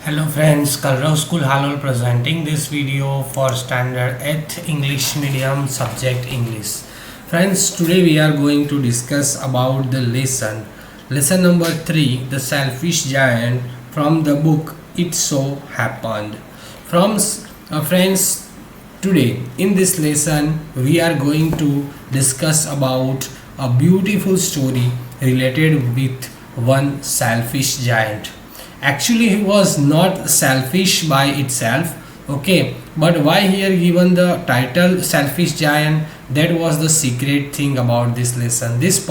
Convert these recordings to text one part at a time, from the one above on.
Hello friends, Kalrav School Halol presenting this video for standard 8th English medium subject English. Friends, today we are going to discuss about the lesson number 3, the selfish giant, from the book It So Happened. Friends, today in this lesson we are going to discuss about a beautiful story related with one selfish giant. Actually, he was not selfish by itself, okay, but why here given the title selfish giant? That was the secret thing about this lesson. This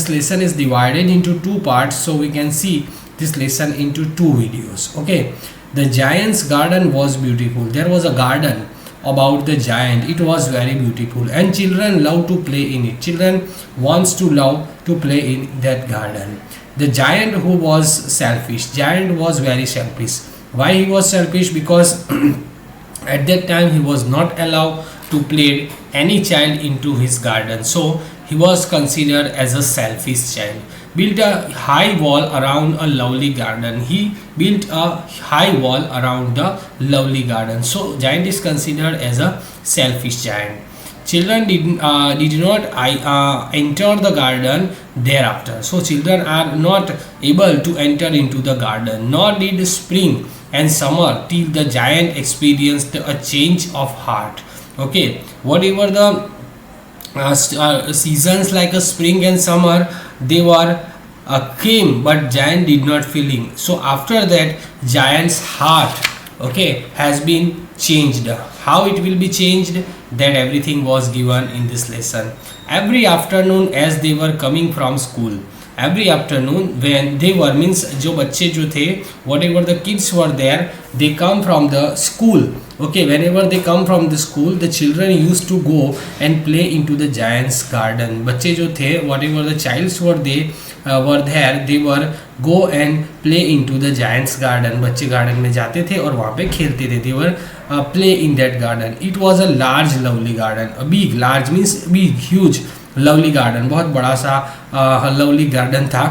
lesson is divided into two parts, so we can see this lesson into two videos. Okay, the giant's garden was beautiful. There was a garden about the giant. It was very beautiful and children love to play in it. Children wants to love to play in that garden. The giant who was selfish, giant was very selfish. Why he was selfish? Because at that time he was not allowed to play any child into his garden, so he was considered as a selfish child. Built a high wall around a lovely garden. He built a high wall around the lovely garden, so giant is considered as a selfish giant. Children did not enter the garden thereafter. So children are not able to enter into the garden, nor did spring and summer till the giant experienced a change of heart. Okay, whatever the seasons like a spring and summer, they were came, but giant did not feeling. So after that, giant's heart, okay, has been changed. How it will be changed? That everything was given in this lesson. Every afternoon as they were coming from school, every afternoon when they were, means जो बच्चे जो थे, whatever the kids were there, they come from the school. Okay, whenever they come from the school, the children used to go and play into the giant's garden. बच्चे जो थे, whatever the childs were there, they were go and play into the giant's garden. बच्चे garden में जाते थे और वहाँ पे खेलते थे. They were play in that garden. It was a large lovely garden. A big, large means big, huge, lovely garden. बहुत बड़ा सा lovely garden था.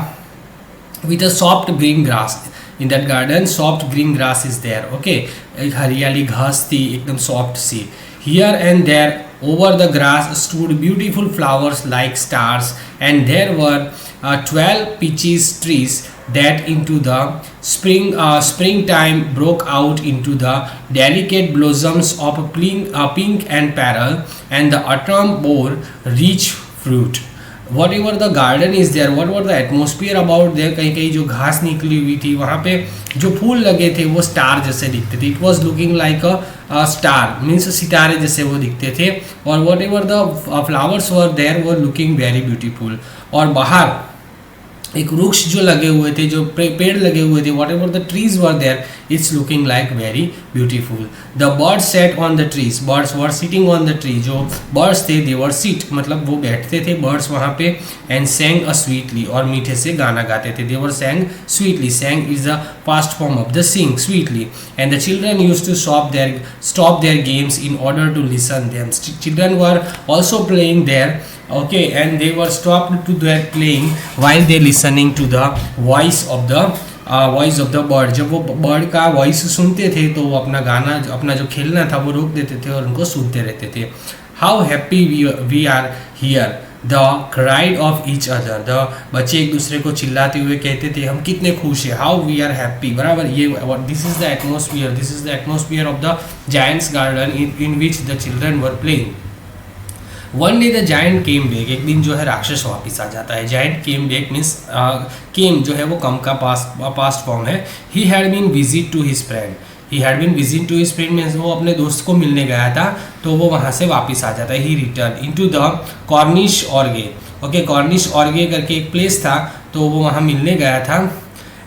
With a soft green grass. In that garden, soft green grass is there. Okay, एक हरियाली घास थी एकदम soft C. Here and there over the grass stood beautiful flowers like stars, and there were 12 peaches trees that into the springtime broke out into the delicate blossoms of pink and pearl, and the autumn bore rich fruit. Whatever the garden is there, whatever the atmosphere about there, कहीं कहीं जो घास निकली हुई थी वहाँ पे जो फूल लगे थे वो स्टार जैसे दिखते थे. It was looking like a star, means सितारे जैसे वो दिखते थे. और whatever the flowers were there were looking very beautiful. और बाहर एक वृक्ष जो लगे हुए थे, जो पेड़ लगे हुए थे, whatever the trees were there, it's looking like very beautiful. The birds set on the trees, birds were sitting on the tree. जो बर्ड्स थे दे वर सीट, मतलब वो बैठते थे बर्ड्स वहाँ पे. एंड सेंग अ स्वीटली, और मीठे से गाना गाते थे. They were sang sweetly. Sang is the past form of the sing, sweetly. And the children use to stop their games in order to listen them. Children were also playing there. Okay, and they were stopped to their playing while they listening to the voice of the bird. जब वो bird का voice सुनते थे तो वो अपना गाना, अपना जो खेलना था वो रोक देते थे और उनको सुनते रहते थे. How happy we are here, the cried of each other. The बच्चे एक दूसरे को चिल्लाते हुए कहते थे हम कितने खुश हैं. हाउ वी आर हैप्पी, बराबर. ये this is the atmosphere of the giant's garden in which the children were playing. One day the giant came back. एक दिन जो है राक्षस वापस आ जाता है. Giant came back means came जो है वो कम का पास्ट फॉर्म है. He had been visit to his friend. He had been visit to his friend means वो अपने दोस्त को मिलने गया था, तो वो वहाँ से वापस आ जाता है. He return into the Cornish ऑर्गे. ओके, कॉर्निश ऑर्गे करके एक प्लेस था, तो वो वहाँ मिलने गया था.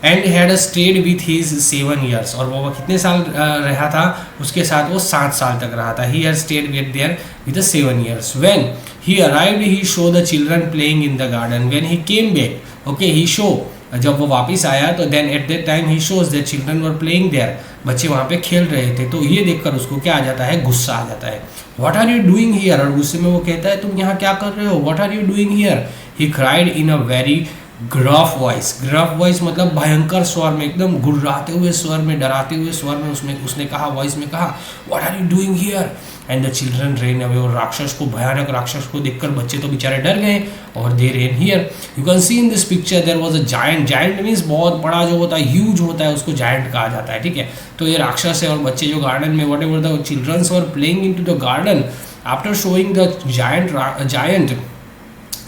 And had stayed with his 7 years. और वो कितने साल रहा था उसके साथ? वो 7 साल तक रहा था. He had stayed with there with 7 years. When he arrived he show the children playing in the garden. When he came back, okay, he show, जब वो वापस आया तो then at that time he shows that children were playing there. बच्चे वहाँ पे खेल रहे थे, तो ये देखकर उसको क्या आ जाता है? गुस्सा आ जाता है. What are you doing here. और गुस्से में वो कहता है तुम यहाँ क्या कर रहे हो? What are you doing here. He cried in a very gruff voice मतलब भयंकर स्वर में, एकदम गुर्राते हुए स्वर में, डराते हुए स्वर में उसने कहा, वॉइस में कहा, what are you doing here, and the children ran away. और राक्षस को, भयानक राक्षस को देखकर बच्चे तो बेचारे डर गए और they ran here. You can see in this picture there was a giant. Giant means बहुत बड़ा जो होता है, ह्यूज होता है, उसको जायंट कहा जाता है, ठीक है। तो ये राक्षस है और बच्चे जो गार्डन में, whatever the childrens were playing into the garden, after showing the giant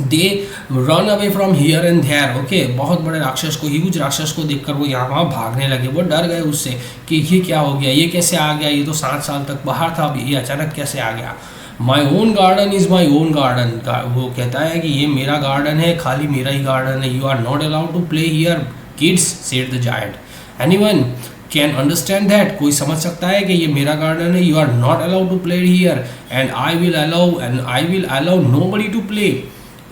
they run away from here and there. Okay, बहुत बड़े राक्षस को, ह्यूज राक्षस को देखकर वो यहाँ वहाँ भागने लगे। वो डर गए उससे कि ये क्या हो गया, ये कैसे आ गया, ये तो 7 साल तक बाहर था, अभी ये अचानक कैसे आ गया। My own garden is my own garden. वो कहता है कि ये मेरा गार्डन है, खाली मेरा ही गार्डन है। You are not allowed to play here kids, said the giant. Anyone can understand that, कोई समझ सकता है कि ये मेरा गार्डन है, you are not allowed to play here, and I will allow nobody to play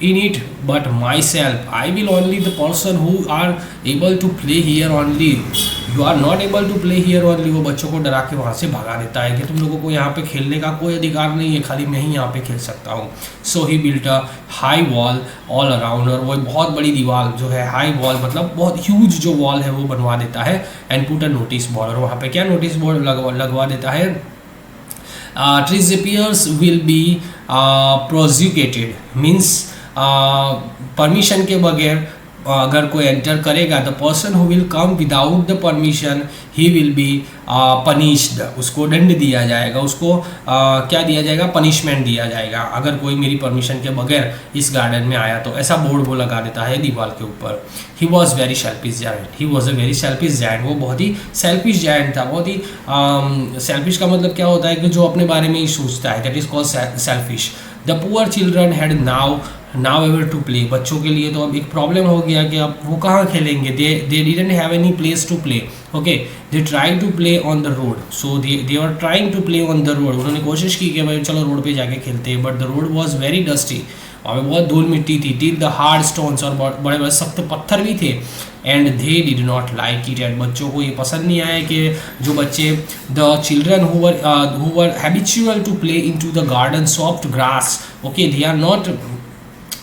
in it but myself. I will only the person who are able to play here only. You are not able to play here only. वो बच्चों को डरा के वहाँ से भगा देता है कि तुम लोगों को यहाँ पे खेलने का कोई अधिकार नहीं है, खाली मैं ही यहाँ पे खेल सकता हूँ। So he built a high wall all around, और वो बहुत बड़ी दीवार जो है, हाई वॉल मतलब बहुत ह्यूज जो वॉल है वो बनवा देता है, and put a notice board. और वहाँ पे क्या नोटिस बोर्ड लगवा देता है, treacheries will be prosecuted, means permission के बगैर अगर कोई एंटर करेगा, the person who will come without the permission he will be punished, उसको दंड दिया जाएगा, उसको क्या दिया जाएगा, पनिशमेंट दिया जाएगा अगर कोई मेरी परमिशन के बगैर इस गार्डन में आया तो। ऐसा बोर्ड वो लगा देता है दीवार के ऊपर। He was very selfish giant, he was a very selfish giant. वो बहुत ही सेल्फिश जायंट था, बहुत ही सेल्फिश का मतलब क्या होता है कि जो अपने बारे में ही सोचता है, that is called selfish. The poor children had now ever to play. बच्चों के लिए तो अब एक प्रॉब्लम हो गया कि अब वो कहाँ खेलेंगे, they didn't have any place to play. Okay, they try to play on the road, so they are trying to play on the road. उन्होंने कोशिश की कि भाई चलो रोड पे जाके खेलते हैं, but the road was very dusty, वहाँ पे बहुत धूल मिट्टी थी, टिल द हार्ड स्टोन्स, और बड़े बड़े सख्त पत्थर भी थे, and they did not like it. And बच्चों को ये पसंद नहीं आया कि जो बच्चे, the children who were habitual to play into the garden soft grass, okay,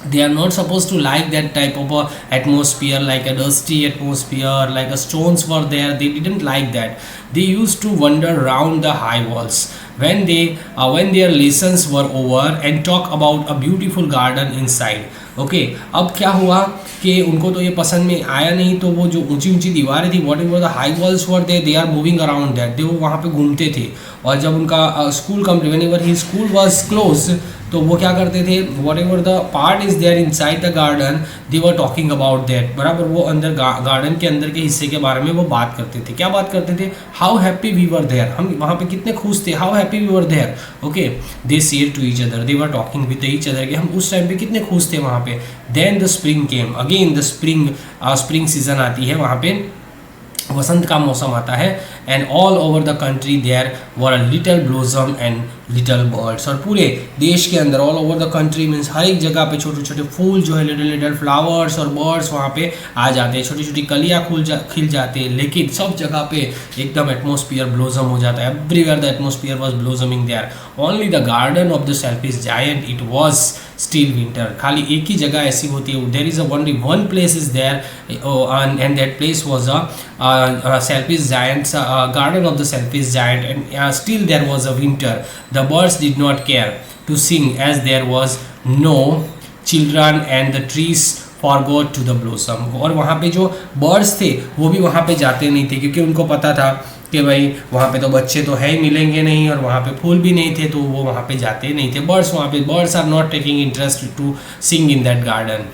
they are not supposed to like that type of a atmosphere, like a dusty atmosphere, like a stones were there, they didn't like that. They used to wander around the high walls when their lessons were over and talk about a beautiful garden inside. Okay, अब क्या हुआ कि उनको तो ये पसंद में आया नहीं, तो वो जो ऊंची ऊंची दीवारें थी, whatever the high walls were they are moving around that, वो वहाँ पे घूमते थे। और जब उनका school complete, whenever he school was close, तो वो क्या करते थे, whatever the part is there inside the garden, they were talking about that. बराबर, वो अंदर गार्डन के अंदर के हिस्से के बारे में वो बात करते थे। क्या बात करते थे, how happy we were there, हम वहाँ पे कितने खुश थे, how happy we were there. Okay, they share to each other, they were talking with each other कि हम उस टाइम पे कितने खुश थे वहाँ पे। Then the spring came again, the spring season आती है, वहाँ पे वसंत का मौसम आता है, and all over the country there were a little blossom and little birds. और पूरे देश के अंदर, all over the country means हर एक जगह पे छोटे छोटे फूल जो है, लिटल लिटल फ्लावर्स और बर्ड्स वहाँ पे आ जाते हैं, छोटी छोटी कलियाँ खिल जाते हैं, लेकिन सब जगह पे एकदम एटमोसफियर ब्लॉसम हो जाता है। Everywhere the atmosphere was blossoming there, only the garden of the selfish giant it was still winter. खाली एक ही जगह ऐसी होती है, there is only one place is there, and that place was a selfish giants, garden of the selfish giant, and still there was a winter. The birds did not care to sing as there was no children, and the trees forgot to the blossom. और वहाँ पे जो birds थे वो भी वहाँ पे जाते नहीं थे, क्योंकि उनको पता था कि भाई वहाँ पे तो बच्चे तो है ही मिलेंगे नहीं, और वहाँ पे फूल भी नहीं थे, तो वो वहाँ पे जाते नहीं थे। बर्ड्स वहाँ पे, birds are not taking interest to sing in that garden.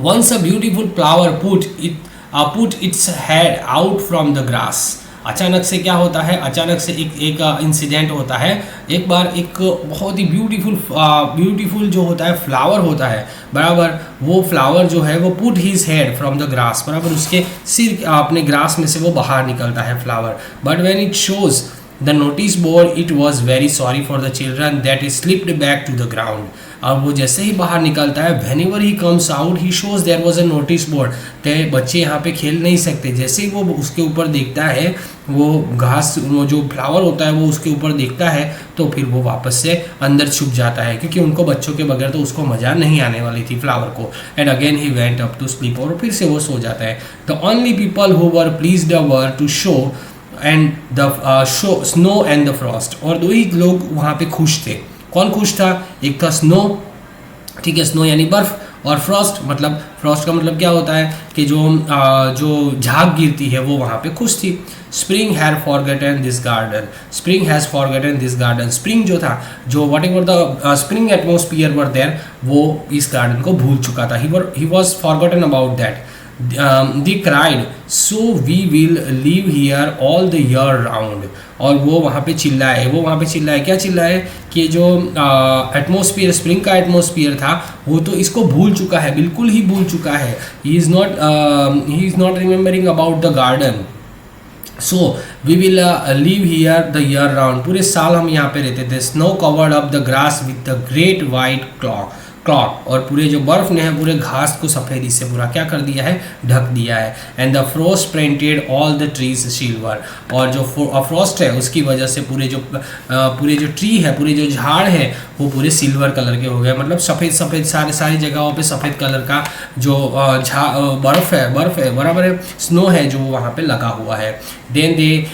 Once a beautiful flower put its head out from the grass. अचानक से क्या होता है, अचानक से एक इंसिडेंट होता है। एक बार एक बहुत ही ब्यूटीफुल जो होता है फ्लावर होता है, बराबर, वो फ्लावर जो है वो put his head from the grass, बराबर, उसके सिर अपने ग्रास में से वो बाहर निकलता है flower. But when it shows the notice board, it was very sorry for the children that it slipped back to the ground. और वो जैसे ही बाहर निकलता है, whenever he comes out he shows there was a notice board, तो बच्चे यहाँ पे खेल नहीं सकते। जैसे ही वो उसके ऊपर देखता है, वो घास, वो जो फ्लावर होता है वो उसके ऊपर देखता है, तो फिर वो वापस से अंदर छुप जाता है, क्योंकि उनको बच्चों के बगैर तो उसको मज़ा नहीं आने वाली थी फ्लावर को। And again he went up to sleep, और फिर से वो सो जाता है। The only people who were pleased were to show and the show snow and the frost, और दो ही लोग वहाँ पे खुश थे। कौन खुश था? एक था स्नो, ठीक है, स्नो यानी बर्फ, और फ्रॉस्ट मतलब, फ्रॉस्ट का मतलब क्या होता है कि जो झाग गिरती है वो वहाँ पे खुश थी। Spring had forgotten this garden, spring has forgotten this garden, spring जो था, जो whatever the spring atmosphere were there, वो इस गार्डन को भूल चुका था। He was forgotten about that. They cried, so we will live here all the year round, और वो वहाँ पे चिल्लाए, क्या चिल्लाए कि जो एटमोसफियर, स्प्रिंग का एटमोसफियर था वो तो इसको भूल चुका है, बिल्कुल ही भूल चुका है। He is not remembering about the garden, so we will live here the year round, पूरे साल हम यहाँ पे रहते थे। Snow covered up the grass with the great white cloak, और पूरे जो बर्फ ने है पूरे घास को सफ़ेदी से पूरा क्या कर दिया है, ढक दिया है। And the frost painted all the trees silver, और जो फ्रोस्ट है उसकी वजह से पूरे जो ट्री है, पूरे जो झाड़ है वो पूरे सिल्वर कलर के हो गए, मतलब सफ़ेद सारी जगहों पे सफ़ेद कलर का जो बर्फ़ है बराबर है, स्नो है जो वहाँ पे लगा हुआ है। Then they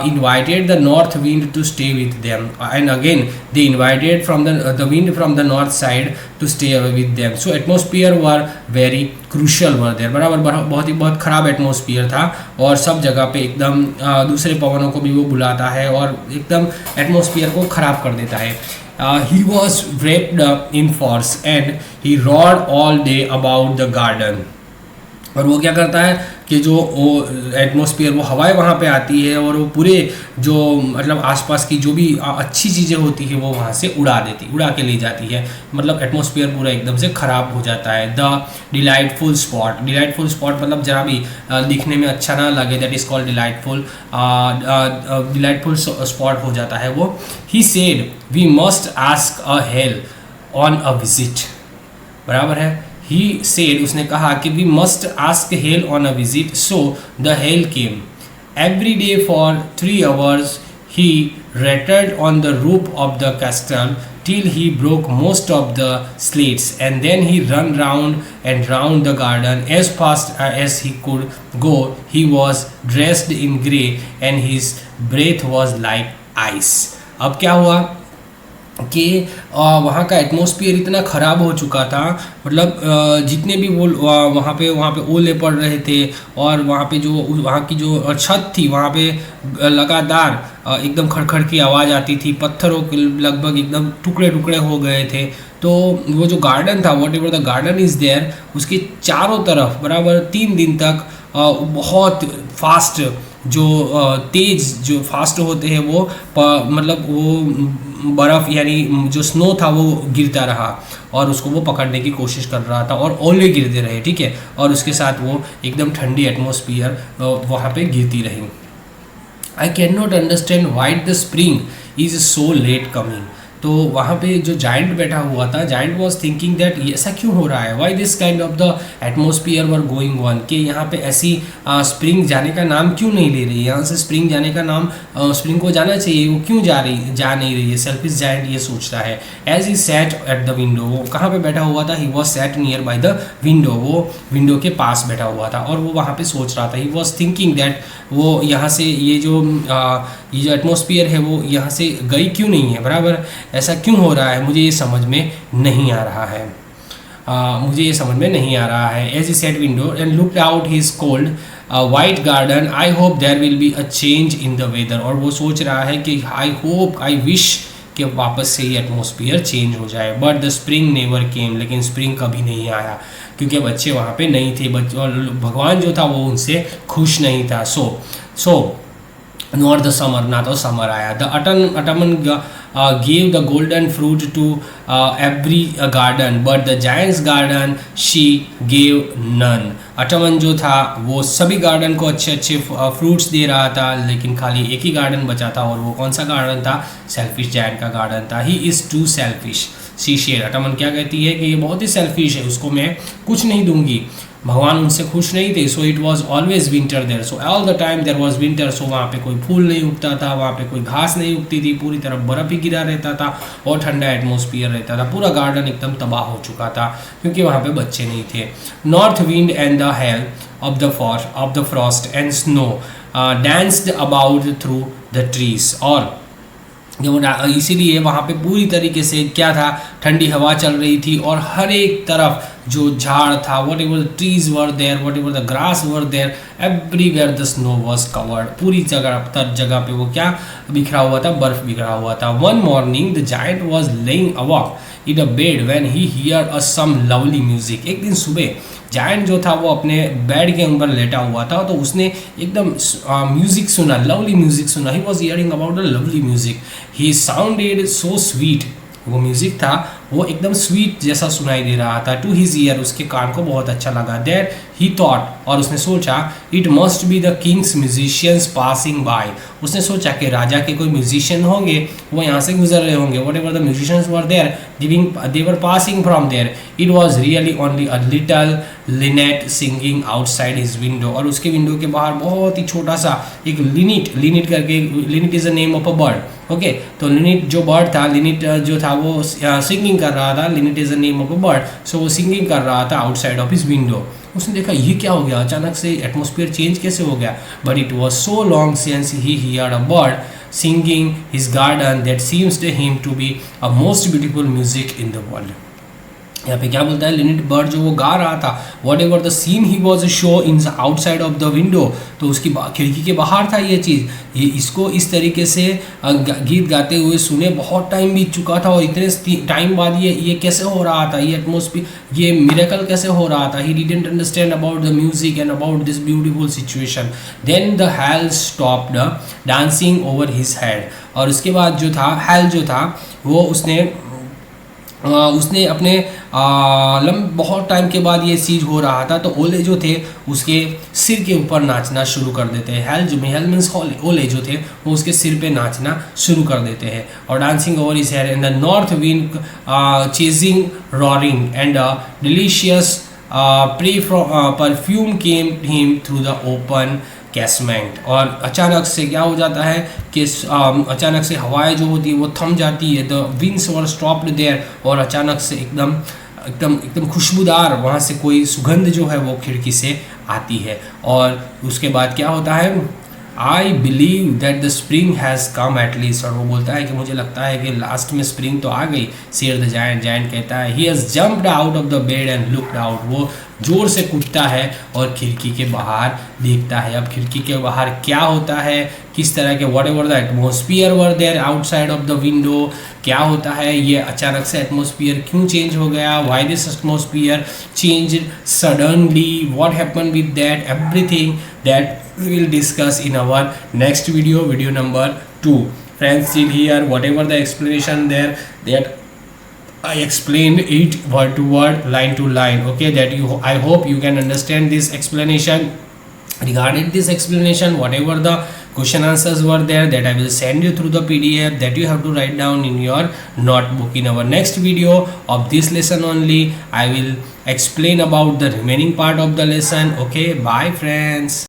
invited the north wind to stay with them, and again they invited from the wind from the north side to stay away with them. So atmosphere were very crucial were there, बराबर बहुत ख़राब atmosphere था, और सब जगह पे एकदम दूसरे पवनों को भी वो बुलाता है और एकदम एटमोसफियर को ख़राब कर देता है। He was wrapped up in force and he roared all day about the garden, और वो क्या करता है कि जो एटमॉस्फेयर, वो हवाएं वहाँ पे आती है और वो पूरे जो मतलब आसपास की जो भी अच्छी चीज़ें होती है वो वहाँ से उड़ा के ले जाती है, मतलब एटमॉस्फेयर पूरा एकदम से ख़राब हो जाता है। द डिलाइटफुल स्पॉट मतलब जरा भी दिखने में अच्छा ना लगे, that is called delightful spot हो जाता है वो। He said we must ask a help on a visit, बराबर है। He said, उसने कहा कि we must ask hell on a visit, so the hell came. Every day for 3 hours he rattled on the roof of the castle till he broke most of the slates, and then he ran round and round the garden as fast as he could go. He was dressed in grey and his breath was like ice. अब क्या हुआ कि वहाँ का atmosphere इतना ख़राब हो चुका था, मतलब जितने भी वो वहाँ पे ओले पड़ रहे थे, और वहाँ पे जो वहाँ की जो छत थी वहाँ पे लगातार एकदम खड़खड़ की आवाज़ आती थी, पत्थरों के लगभग एकदम टुकड़े हो गए थे। तो वो जो गार्डन था, whatever the garden is there, उसके चारों तरफ बराबर 3 दिन तक बहुत फास्ट तेज़ जो फास्ट होते हैं वो मतलब वो बर्फ़ यानी जो स्नो था वो गिरता रहा, और उसको वो पकड़ने की कोशिश कर रहा था, और ओले गिरते रहे, ठीक है, और उसके साथ वो एकदम ठंडी एटमॉस्फेयर वहाँ पे गिरती रही। I can not understand why the spring is so let coming, तो वहाँ पे जो जाइंट बैठा हुआ था, जाइंट वॉज थिंकिंग दैट ऐसा क्यों हो रहा है, why this kind of the atmosphere were going on, कि यहाँ पे ऐसी स्प्रिंग जाने का नाम क्यों नहीं ले रही है, यहाँ से स्प्रिंग जाने का नाम स्प्रिंग को जाना चाहिए, वो क्यों जा नहीं रही है। सेल्फिश जाइंट ये सोचता है। As he sat at the window, वो कहाँ पे बैठा हुआ था, he was sat near by the window, वो विंडो के पास बैठा हुआ था और वो वहाँ पे सोच रहा था। ही वॉज थिंकिंग दैट वो यहाँ से ये जो एटमॉस्फेयर है वो यहाँ से गई क्यों नहीं है, बराबर ऐसा क्यों हो रहा है, मुझे ये समझ में नहीं आ रहा है, as he set window and looked out his cold white garden, I hope there will be a change in the weather, और वो सोच रहा है कि आई विश कि वापस से ये एटमॉस्फेयर चेंज हो जाए। But the spring never came, लेकिन स्प्रिंग कभी नहीं आया क्योंकि बच्चे वहाँ पे नहीं थे, और भगवान जो था वो उनसे खुश नहीं था। सो नॉट द समर, ना तो समर आया। The autumn gave the golden fruit to every garden, but the giant's garden she gave none. अटमन जो था वो सभी गार्डन को अच्छे फ्रूट्स दे रहा था, लेकिन खाली एक ही गार्डन बचा था, और वो कौन सा गार्डन था, सेल्फिश जायंट का गार्डन था। He is too selfish, she share. Autumn क्या कहती है कि ये बहुत ही सेल्फिश है, उसको मैं कुछ नहीं दूंगी। भगवान उनसे खुश नहीं थे। So it was always winter there, so all the time there was winter. So वहाँ पे कोई फूल नहीं उगता था, वहाँ पे कोई घास नहीं उगती थी, पूरी तरफ बर्फ ही गिरा रहता था और ठंडा एटमोसफियर रहता था। पूरा गार्डन एकदम तबाह हो चुका था क्योंकि वहाँ पे बच्चे नहीं थे। North wind and the hell of the Frost and snow danced about through the trees. और इसीलिए वहाँ पे पूरी तरीके से क्या था, ठंडी हवा चल रही थी और हर एक तरफ जो झाड़ था, whatever the trees were there, whatever the grass were there, everywhere the snow was covered. पूरी जगह पे वो क्या बिखरा हुआ था, बर्फ बिखरा हुआ था। One morning the giant was laying awake in a bed when he hear a some lovely music. एक दिन सुबह जायंट जो था वो अपने बेड के ऊपर लेटा हुआ था, तो उसने एकदम म्यूजिक सुना, लवली म्यूजिक सुना। He was hearing about the lovely music, he sounded so sweet. वो म्यूजिक था वो एकदम स्वीट जैसा सुनाई दे रहा था। टू हिज ईयर, उसके कान को बहुत अच्छा लगा। देयर ही थॉट, और उसने सोचा, it must be the Kings musicians passing by. उसने सोचा कि राजा के कोई म्यूजिशियन होंगे, वो यहाँ से गुजर रहे होंगे। Whatever the musicians were there, they were passing from there. It was really only a little linnet singing outside his window. और उसके विंडो के बाहर बहुत ही छोटा सा एक लिनिट करके, linnet is the name of a bird, okay. तो लिनिट जो बर्ड था, लिनिट जो था वो सिंगिंग कर रहा था। Linnet is the name of a bird, so वो सिंगिंग कर रहा था आउटसाइड ऑफ हिज विंडो। उसने देखा ये क्या हो गया, अचानक से एटमोसफियर चेंज कैसे हो गया। But it was so long since he heard a bird singing his garden that seems to him to be a most beautiful music in the world. यहाँ पे क्या बोलता है, लिनिट बर्ड जो वो गा रहा था, whatever the scene he was show in the outside of the window. तो उसकी खिड़की के बाहर था ये चीज़। ये इसको इस तरीके से गीत गाते हुए सुने बहुत टाइम बीत चुका था, और इतने टाइम बाद ये कैसे हो रहा था, ये एटमोसफियर, ये मिरेकल कैसे हो रहा था। He didn't understand about the music and about this beautiful situation. Then the hail stopped dancing over his head. और उसके बाद जो था, हेल जो था वो उसने अपने बहुत टाइम के बाद ये चीज़ हो रहा था, तो ओले जो थे उसके सिर के ऊपर नाचना शुरू कर देते हैं। हेल मीन्स ओले जो थे वो उसके सिर पे नाचना शुरू कर देते हैं। और dancing over his head and the north wind chasing roaring and delicious perfume came him through the open casement. और अचानक से क्या हो जाता है कि अचानक से हवाएं जो होती है वो थम जाती है। The winds were stopped there, और अचानक से एकदम खुशबूदार वहाँ से कोई सुगंध जो है वो खिड़की से आती है। और उसके बाद क्या होता है, I believe that the spring has come at least. और वो बोलता है कि मुझे लगता है कि लास्ट में स्प्रिंग तो आ गई। सेयर द जायंट, जायंट कहता है, he has jumped out of the bed and looked out. वो जोर से कूदता है और खिड़की के बाहर देखता है। अब खिड़की के बाहर क्या होता है, किस तरह के whatever the atmosphere were there outside of the window, क्या होता है, ये अचानक से एटमोसफियर क्यों चेंज हो गया, why this atmosphere change suddenly, what happen with that, everything that we will discuss in our next video number 2. Friends, still here, whatever the explanation there, that I explained it word to word, line to line, okay, that I hope you can understand this explanation. Regarding this explanation, whatever the question answers were there, that I will send you through the PDF that you have to write down in your notebook. In our next video of this lesson only, I will explain about the remaining part of the lesson. Okay, bye friends.